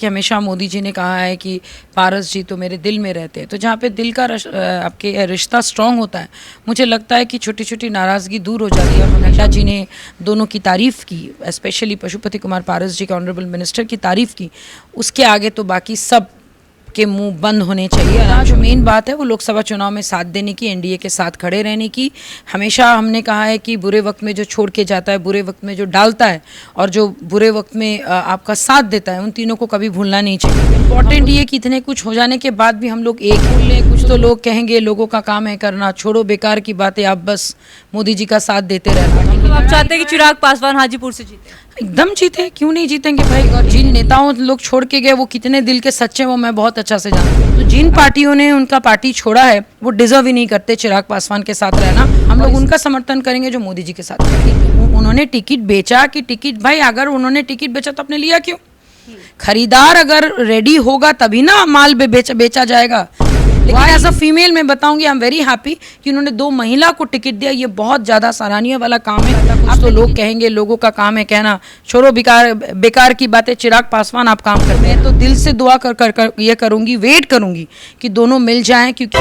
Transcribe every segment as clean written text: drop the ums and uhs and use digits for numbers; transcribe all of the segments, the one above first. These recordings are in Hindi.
कि हमेशा मोदी जी ने कहा है कि पारस जी तो मेरे दिल में रहते हैं, तो जहाँ पे दिल का आपके रिश्ता स्ट्रांग होता है, मुझे लगता है कि छोटी छोटी नाराज़गी दूर हो जाती है। और नड्डा जी ने दोनों की तारीफ़ की, स्पेशली पशुपति कुमार पारस जी के ऑनरेबल मिनिस्टर की तारीफ़ की, उसके आगे तो बाकी सब के मुंह बंद होने चाहिए। और जो मेन बात है वो लोकसभा चुनाव में साथ देने की, एनडीए के साथ खड़े रहने की। हमेशा हमने कहा है कि बुरे वक्त में जो छोड़ के जाता है, बुरे वक्त में जो डालता है और जो बुरे वक्त में आपका साथ देता है, उन तीनों को कभी भूलना नहीं चाहिए। इंपॉर्टेंट ये कि इतने कुछ हो जाने के बाद भी हम लोग एक बोले, कुछ तो लोग कहेंगे लोगों का काम है करना, छोड़ो बेकार की बातें, आप बस मोदी जी का साथ देते रहना। तो आप चाहते हैं कि चिराग पासवान हाजीपुर से जीते? एकदम जीते, क्यों नहीं जीतेंगे भाई। और जिन नेताओं लोग छोड़ के गए वो कितने दिल के सच्चे, वो मैं बहुत अच्छा से जानती हूँ। तो जिन पार्टियों ने उनका पार्टी छोड़ा है वो डिजर्व ही नहीं करते चिराग पासवान के साथ रहना। हम लोग उनका समर्थन करेंगे जो मोदी जी के साथ रहेंगे। उन्होंने टिकट बेचा कि टिकट, भाई अगर उन्होंने टिकट बेचा तो अपने लिया क्यों? खरीदार अगर रेडी होगा तभी ना माल बेचा जाएगा। लेकिन एज अ फीमेल मैं बताऊंगी, आई एम वेरी हैप्पी कि उन्होंने 2 महिला को टिकट दिया। ये बहुत ज़्यादा सराहनीय वाला काम है। कुछ तो लोग कहेंगे लोगों का काम है कहना, छोड़ो बेकार की बातें, चिराग पासवान आप काम करते हैं। तो दिल से दुआ कर ये करूंगी, वेट करूंगी कि दोनों मिल जाएं, क्योंकि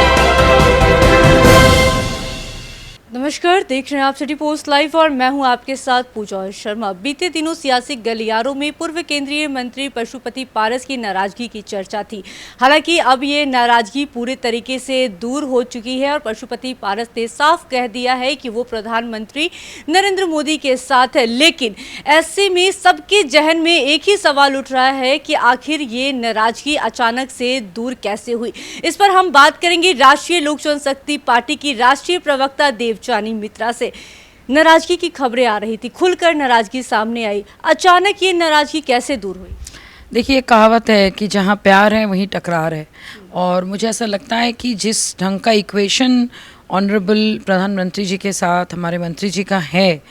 नमस्कार, देख रहे हैं आप सिटी पोस्ट लाइव और मैं हूं आपके साथ पूजा शर्मा। बीते दिनों सियासी गलियारों में पूर्व केंद्रीय मंत्री पशुपति पारस की नाराजगी की चर्चा थी। हालांकि अब ये नाराजगी पूरे तरीके से दूर हो चुकी है और पशुपति पारस ने साफ कह दिया है कि वो प्रधानमंत्री नरेंद्र मोदी के साथ है। लेकिन ऐसे में सबके जहन में एक ही सवाल उठ रहा है कि आखिर ये नाराजगी अचानक से दूर कैसे हुई। इस पर हम बात करेंगे राष्ट्रीय लोक जनशक्ति पार्टी की राष्ट्रीय प्रवक्ता देवचानी मित्रा से। नाराजगी की खबरें आ रही थी, खुलकर नाराजगी सामने आई, अचानक ये नाराजगी कैसे दूर हुई? देखिए, कहावत है कि जहाँ प्यार है वहीं टकरार है। और मुझे ऐसा लगता है कि जिस ढंग का इक्वेशन ऑनरेबल प्रधानमंत्री जी के साथ हमारे मंत्री जी का है,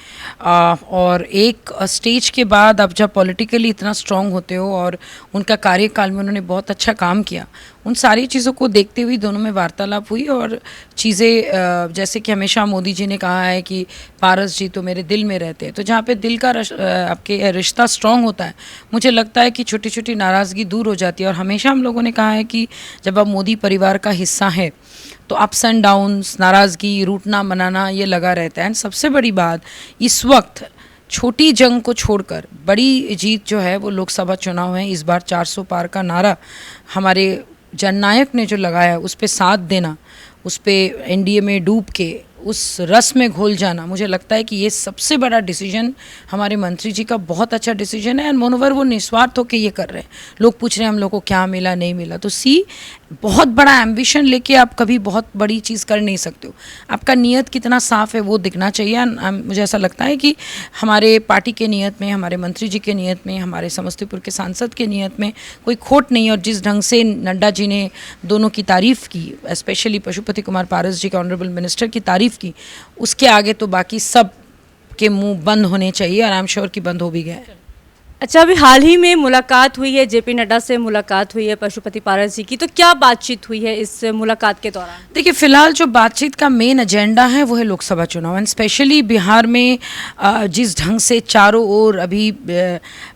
और एक स्टेज के बाद आप जब पॉलिटिकली इतना स्ट्रांग होते हो और उनका कार्यकाल में उन्होंने बहुत अच्छा काम किया, उन सारी चीज़ों को देखते हुए दोनों में वार्तालाप हुई। और चीज़ें जैसे कि हमेशा मोदी जी ने कहा है कि पारस जी तो मेरे दिल में रहते हैं, तो जहाँ पे दिल का आपके रिश्ता स्ट्रांग होता है, मुझे लगता है कि छोटी छोटी नाराज़गी दूर हो जाती है। और हमेशा हम लोगों ने कहा है कि जब आप मोदी परिवार का हिस्सा है तो अप्स एंड डाउन्स, नाराज़गी, रूठना मनाना ये लगा रहता है। सबसे बड़ी बात, इस वक्त छोटी जंग को छोड़कर बड़ी जीत जो है वो लोकसभा चुनाव है। इस बार 400 पार का नारा हमारे जननायक ने जो लगाया, उस पे साथ देना, उस पे एनडीए में डूब के उस रस में घोल जाना, मुझे लगता है कि ये सबसे बड़ा डिसीजन हमारे मंत्री जी का बहुत अच्छा डिसीजन है। एंड मोनोवर वो निस्वार्थ होकर ये कर रहे हैं। लोग पूछ रहे हैं हम लोग को क्या मिला नहीं मिला, तो बहुत बड़ा एम्बिशन लेके आप कभी बहुत बड़ी चीज़ कर नहीं सकते हो। आपका नीयत कितना साफ़ है वो दिखना चाहिए। मुझे ऐसा लगता है कि हमारे पार्टी के नीयत में, हमारे मंत्री जी के नीयत में, हमारे समस्तीपुर के सांसद के नीयत में कोई खोट नहीं है। और जिस ढंग से नड्डा जी ने दोनों की तारीफ़ की, स्पेशली पशुपति कुमार पारस जी के ऑनरेबल मिनिस्टर की तारीफ़ की, उसके आगे तो बाकी सब के मुंह बंद होने चाहिए। और आई एम श्योर कि बंद हो भी गए। अच्छा, अभी हाल ही में मुलाकात हुई है, जेपी नड्डा से मुलाकात हुई है पशुपति पारस जी की, तो क्या बातचीत हुई है इस मुलाकात के दौरान? देखिए, फिलहाल जो बातचीत का मेन एजेंडा है वो है लोकसभा चुनाव। एंड स्पेशली बिहार में जिस ढंग से चारों ओर अभी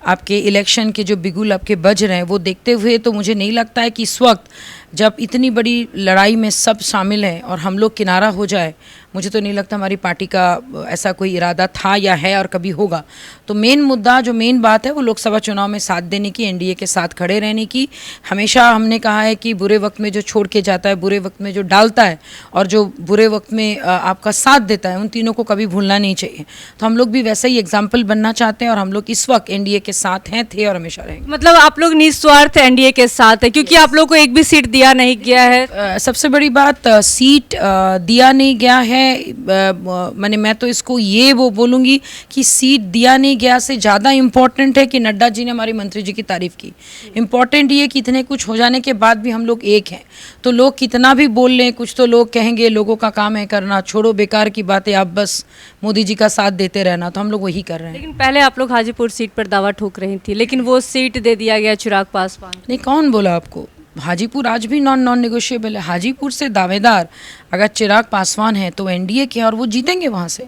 आपके इलेक्शन के जो बिगुल आपके बज रहे हैं, वो देखते हुए तो मुझे नहीं लगता है कि इस वक्त जब इतनी बड़ी लड़ाई में सब शामिल हैं और हम लोग किनारा हो जाए, मुझे तो नहीं लगता हमारी पार्टी का ऐसा कोई इरादा था या है और कभी होगा। तो मेन मुद्दा, जो मेन बात है वो लोकसभा चुनाव में साथ देने की, एनडीए के साथ खड़े रहने की। हमेशा हमने कहा है कि बुरे वक्त में जो छोड़ के जाता है, बुरे वक्त में जो डालता है और जो बुरे वक्त में आपका साथ देता है, उन तीनों को कभी भूलना नहीं चाहिए। तो हम लोग भी वैसा ही एग्जाम्पल बनना चाहते हैं और हम लोग इस वक्त एनडीए के साथ हैं, थे और हमेशा रहेंगे। मतलब आप लोग निस्वार्थ एनडीए के साथ है, क्योंकि आप लोग को एक भी सीट दिया नहीं गया है। सबसे बड़ी बात, सीट दिया नहीं गया है। मैं तो इसको ये वो बोलूँगी कि सीट दिया नहीं गया से ज़्यादा इम्पॉर्टेंट है कि नड्डा जी ने हमारी मंत्री जी की तारीफ़ की। इम्पॉर्टेंट ये कि इतने कुछ हो जाने के बाद भी हम लोग एक हैं। तो लोग कितना भी बोल लें, कुछ तो लोग कहेंगे लोगों का काम है करना, छोड़ो बेकार की बातें, आप बस मोदी जी का साथ देते रहना। तो हम लोग वही कर रहे हैं। लेकिन पहले आप लोग हाजीपुर सीट पर दावा ठोक रही थी, लेकिन वो सीट दे दिया गया चिराग पासवान। नहीं, कौन बोला आपको? हाजीपुर आज भी नॉन नेगोशिएबल है। हाजीपुर से दावेदार अगर चिराग पासवान है तो एनडीए के, और वो जीतेंगे वहाँ से।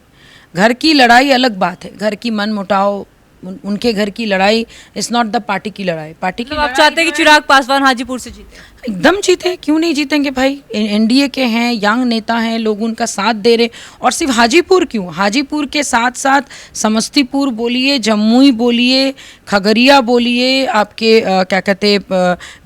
घर की लड़ाई अलग बात है, घर की मन मुटाव उनके घर की लड़ाई इज़ नॉट द पार्टी की लड़ाई। पार्टी की मतलब आप चाहते हैं कि चिराग पासवान हाजीपुर से जीते? एकदम जीते, क्यों नहीं जीतेंगे भाई। एनडीए के हैं, यंग नेता हैं, लोग उनका साथ दे रहे। और सिर्फ हाजीपुर क्यों, हाजीपुर के साथ साथ समस्तीपुर बोलिए, जम्मू बोलिए, खगड़िया बोलिए, आपके क्या कहते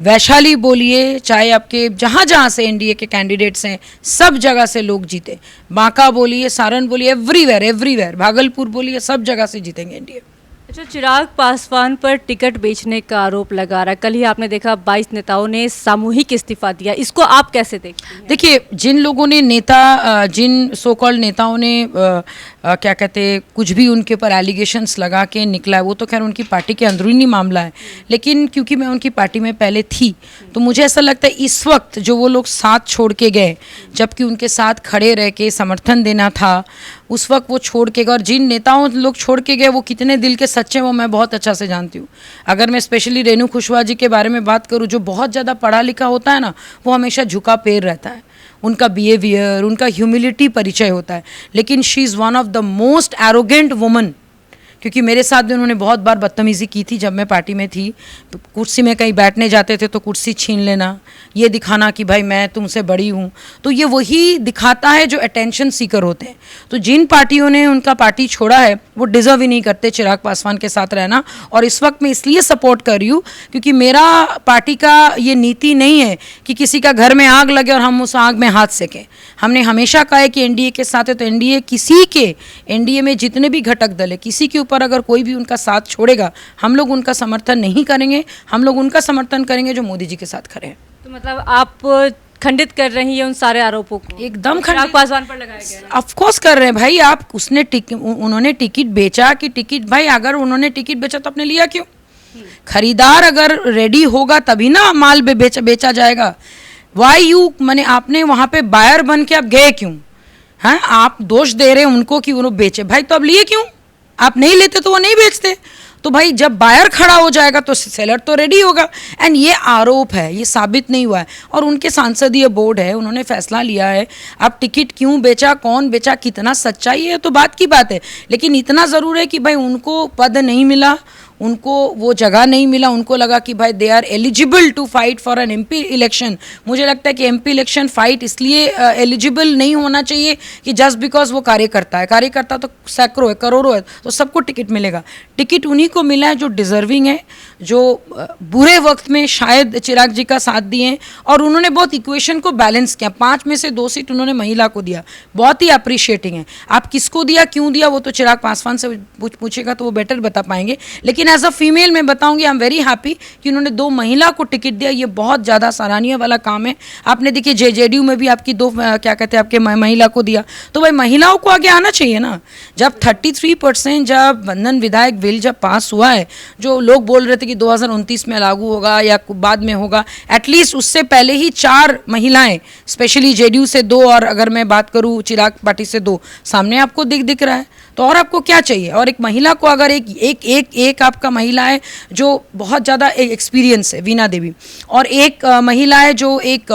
वैशाली बोलिए, चाहे आपके जहाँ जहाँ से एनडीए के कैंडिडेट्स हैं सब जगह से लोग जीते। बांका बोलिए, सारण बोलिए, एवरीवेयर एवरीवेयर, भागलपुर बोलिए, सब जगह से जीतेंगे एनडीए। अच्छा, चिराग पासवान पर टिकट बेचने का आरोप लगा रहा है। कल ही आपने देखा 22 नेताओं ने सामूहिक इस्तीफा दिया, इसको आप कैसे देखते हैं? देखिए, जिन लोगों ने जिन सो कॉल्ड नेताओं ने क्या कहते कुछ भी उनके ऊपर एलिगेशंस लगा के निकला है, वो तो खैर उनकी पार्टी के अंदरूनी मामला है। लेकिन क्योंकि मैं उनकी पार्टी में पहले थी, तो मुझे ऐसा लगता है इस वक्त जो वो लोग साथ छोड़ के गए, जबकि उनके साथ खड़े रह के समर्थन देना था, उस वक्त वो छोड़ के गए। और जिन नेताओं लोग छोड़ के गए वो कितने दिल के सच्चे, वो मैं बहुत अच्छा से जानती हूँ। अगर मैं स्पेशली रेणु कुशवाहा जी के बारे में बात करूँ, जो बहुत ज़्यादा पढ़ा लिखा होता है ना, वो हमेशा झुका पैर रहता है। उनका बिहेवियर, उनका ह्यूमिलिटी परिचय होता है। लेकिन she is one of the most arrogant woman, क्योंकि मेरे साथ भी उन्होंने बहुत बार बदतमीज़ी की थी जब मैं पार्टी में थी। कुर्सी में कहीं बैठने जाते थे तो कुर्सी छीन लेना, ये दिखाना कि भाई मैं तुमसे बड़ी हूँ। तो ये वही दिखाता है जो अटेंशन सीकर होते हैं। तो जिन पार्टियों ने उनका पार्टी छोड़ा है वो डिज़र्व ही नहीं करते चिराग पासवान के साथ रहना। और इस वक्त मैं इसलिए सपोर्ट कर रही हूँ क्योंकि मेरा पार्टी का ये नीति नहीं है कि किसी का घर में आग लगे और हम उस आग में हाथ सेकें। हमने हमेशा कहा है कि एनडीए के साथ है तो एनडीए में जितने भी घटक दल है, किसी के ऊपर अगर कोई भी उनका साथ छोड़ेगा, हम लोग उनका समर्थन नहीं करेंगे। हम लोग उनका समर्थन करेंगे जो मोदी जी के साथ खड़े हैं। तो मतलब आप खंडित कर रही हैं उन सारे आरोपों को? एकदम चिराग पासवान पर लगाया गया है। ऑफ कोर्स कर रहे हैं भाई। आप उन्होंने टिकट बेचा कि टिकट, भाई अगर उन्होंने टिकट बेचा तो आपने लिया क्यों? खरीदार अगर रेडी होगा तभी ना माल बेचा जाएगा। वाई यू मैंने आपने वहाँ पे बायर बन के आप गए क्यों? हाँ, आप दोष दे रहे हैं उनको कि उन्होंने बेचे, भाई तो अब लिए क्यों? आप नहीं लेते तो वो नहीं बेचते। तो भाई जब बायर खड़ा हो जाएगा तो सेलर तो रेडी होगा। एंड ये आरोप है, ये साबित नहीं हुआ है। और उनके सांसदीय बोर्ड है, उन्होंने फैसला लिया है। अब टिकट क्यों बेचा, कौन बेचा, कितना सच्चाई है तो बात की बात है। लेकिन इतना ज़रूर है कि भाई उनको पद नहीं मिला, उनको वो जगह नहीं मिला। उनको लगा कि भाई they are eligible to fight for an MP election. मुझे लगता है कि एमपी इलेक्शन फाइट इसलिए एलिजिबल नहीं होना चाहिए कि जस्ट बिकॉज वो कार्यकर्ता है। कार्यकर्ता तो सैकड़ों है, करोड़ों है, तो सबको टिकट मिलेगा। टिकट उन्हीं को मिला है जो डिजर्विंग है, जो बुरे वक्त में शायद चिराग जी का साथ दिए हैं। और उन्होंने बहुत इक्वेशन को बैलेंस किया। 5 में से 2 सीट उन्होंने महिला को दिया, बहुत ही अप्रिशिएटिंग है। आप किसको दिया, क्यों दिया, वो तो चिराग पासवान से पूछेगा तो वो बेटर बता पाएंगे। लेकिन एज अ फीमेल मैं बताऊंगी, आई एम वेरी हैप्पी कि उन्होंने 2 महिला को टिकट दिया। ये बहुत ज़्यादा सराहनीय वाला काम है। आपने देखिए जेडीयू में भी आपकी 2 क्या कहते हैं आपके महिला को दिया। तो भाई महिलाओं को आगे आना चाहिए ना। जब 33% जब बंधन विधायक बिल जब पास हुआ है, जो लोग बोल रहे थे कि 2029 में लागू होगा या बाद में होगा, एटलीस्ट उससे पहले ही 4 महिलाएं, स्पेशली जेडीयू से 2 और अगर मैं बात करूँ चिराग पार्टी से 2, सामने आपको दिख रहा है। तो और आपको क्या चाहिए? और एक महिला को अगर एक आपका महिला है जो बहुत ज़्यादा एक्सपीरियंस है, वीणा देवी, और एक महिला है जो एक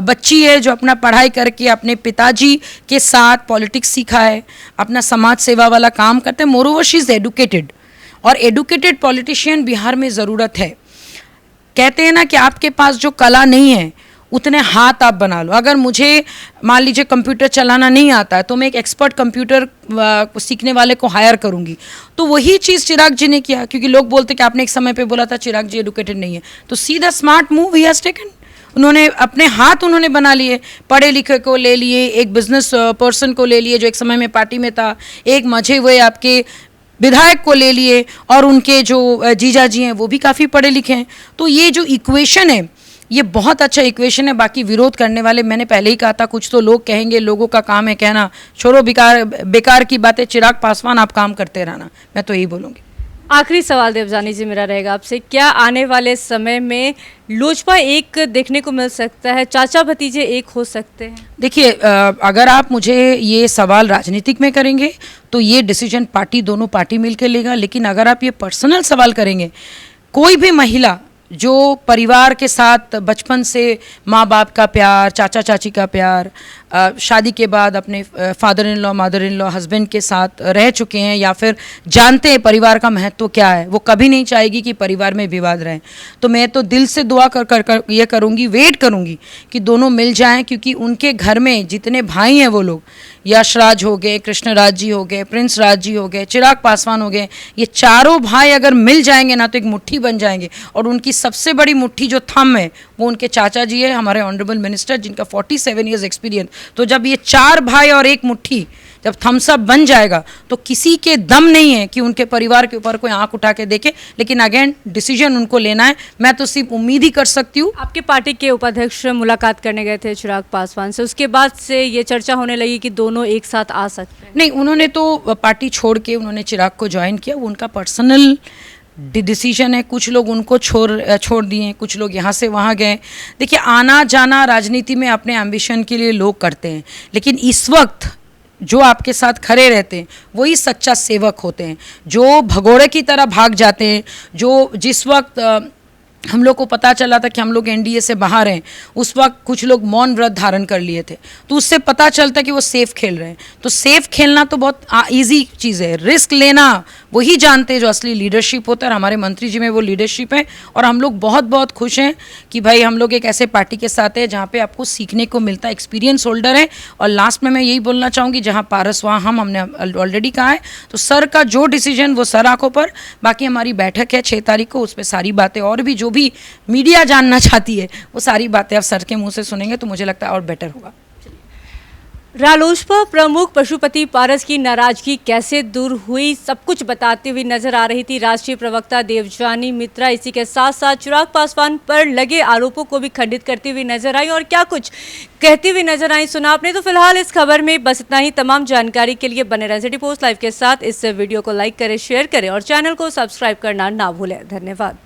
बच्ची है जो अपना पढ़ाई करके अपने पिताजी के साथ पॉलिटिक्स सीखा है, अपना समाज सेवा वाला काम करते हैं। मोरोवर शी इज़ एडुकेटेड, और एडुकेटेड पॉलिटिशियन बिहार में ज़रूरत है। कहते हैं ना कि आपके पास जो कला नहीं है उतने हाथ आप बना लो। अगर मुझे मान लीजिए कंप्यूटर चलाना नहीं आता है तो मैं एक एक्सपर्ट कंप्यूटर सीखने वाले को हायर करूंगी। तो वही चीज़ चिराग जी ने किया, क्योंकि लोग बोलते कि आपने एक समय पे बोला था चिराग जी एडुकेटेड नहीं है, तो see the smart move he has taken. उन्होंने अपने हाथ उन्होंने बना लिए, पढ़े लिखे को ले लिए, एक बिजनेस पर्सन को ले लिए जो एक समय में पार्टी में था, एक मजे हुए आपके विधायक को ले लिए, और उनके जो जीजा जी हैं वो भी काफ़ी पढ़े लिखे हैं। तो ये जो इक्वेशन है ये बहुत अच्छा इक्वेशन है। बाकी विरोध करने वाले, मैंने पहले ही कहा था, कुछ तो लोग कहेंगे, लोगों का काम है कहना छोड़ो, बेकार की बातें। चिराग पासवान आप काम करते रहना, मैं तो यही बोलूँगी। आखिरी सवाल देवजानी जी मेरा रहेगा आपसे, क्या आने वाले समय में लोजपा एक देखने को मिल सकता है, चाचा भतीजे एक हो सकते हैं? देखिए, अगर आप मुझे ये सवाल राजनीतिक में करेंगे तो ये डिसीजन दोनों पार्टी मिल के लेगा। लेकिन अगर आप ये पर्सनल सवाल करेंगे, कोई भी महिला जो परिवार के साथ बचपन से माँ बाप का प्यार, चाचा चाची का प्यार, शादी के बाद अपने father in law, mother in law, husband के साथ रह चुके हैं या फिर जानते हैं परिवार का महत्व क्या है, वो कभी नहीं चाहेगी कि परिवार में विवाद रहे। तो मैं तो दिल से दुआ कर ये करूँगी, वेट करूँगी कि दोनों मिल जाएं, क्योंकि उनके घर में जितने भाई हैं वो लोग, यशराज हो गए, कृष्णराज जी हो गए, प्रिंस राज जी हो गए, चिराग पासवान हो गए, ये चारों भाई अगर मिल जाएंगे ना तो एक मुट्ठी बन जाएंगे। और उनकी सबसे बड़ी मुट्ठी जो थंब है वो उनके चाचा जी है, हमारे ऑनरेबल मिनिस्टर, जिनका 47 ईयर्स एक्सपीरियंस। तो जब ये चार भाई और एक मुट्ठी जब थम्स अप बन जाएगा तो किसी के दम नहीं है कि उनके परिवार के ऊपर कोई आंख उठा के देखे। लेकिन अगेन डिसीजन उनको लेना है, मैं तो सिर्फ उम्मीद ही कर सकती हूँ। आपके पार्टी के उपाध्यक्ष मुलाकात करने गए थे चिराग पासवान से, उसके बाद से ये चर्चा होने लगी कि दोनों एक साथ आ सकते हैं। नहीं, उन्होंने तो पार्टी छोड़ के उन्होंने चिराग को ज्वाइन किया, वो उनका पर्सनल डिसीजन है। कुछ लोग उनको छोड़ दिए, कुछ लोग यहाँ से वहाँ गए। देखिए, आना जाना राजनीति में अपने एम्बिशन के लिए लोग करते हैं, लेकिन इस वक्त जो आपके साथ खड़े रहते हैं वही सच्चा सेवक होते हैं। जो भगोड़े की तरह भाग जाते हैं, जो जिस वक्त हम लोग को पता चला था कि हम लोग एनडीए से बाहर हैं, उस वक्त कुछ लोग मौन व्रत धारण कर लिए थे, तो उससे पता चलता कि वो सेफ खेल रहे हैं। तो सेफ खेलना तो बहुत इजी चीज़ है, रिस्क लेना वही जानते हैं जो असली लीडरशिप होता है। और हमारे मंत्री जी में वो लीडरशिप है, और हम लोग बहुत बहुत खुश हैं कि भाई हम लोग एक ऐसे पार्टी के साथ है जहाँ पे आपको सीखने को मिलता है, एक्सपीरियंस होल्डर है। और लास्ट में मैं यही बोलना चाहूँगी, जहाँ पारस वहाँ हमने ऑलरेडी कहा है, तो सर का जो डिसीजन वो सर आंखों पर। बाकी हमारी बैठक है 6 तारीख को, उस पर सारी बातें और भी जो भी मीडिया जानना चाहती है वो सारी बातें आप सर के मुंह से सुनेंगे तो मुझे लगता है और बेटर होगा। रालोसपा प्रमुख पशुपति पारस की नाराजगी कैसे दूर हुई, सब कुछ बताते हुए नजर आ रही थी राष्ट्रीय प्रवक्ता देवजानी मित्रा। इसी के साथ साथ चिराग पासवान पर लगे आरोपों को भी खंडित करती हुई नजर आई और क्या कुछ कहती हुई नजर आई, सुना आपने। तो फिलहाल इस खबर में बस इतना ही। तमाम जानकारी के लिए बने रहें सिटी पोस्ट लाइव के साथ। इस वीडियो को लाइक करें, शेयर करें और चैनल को सब्सक्राइब करना ना भूलें। धन्यवाद।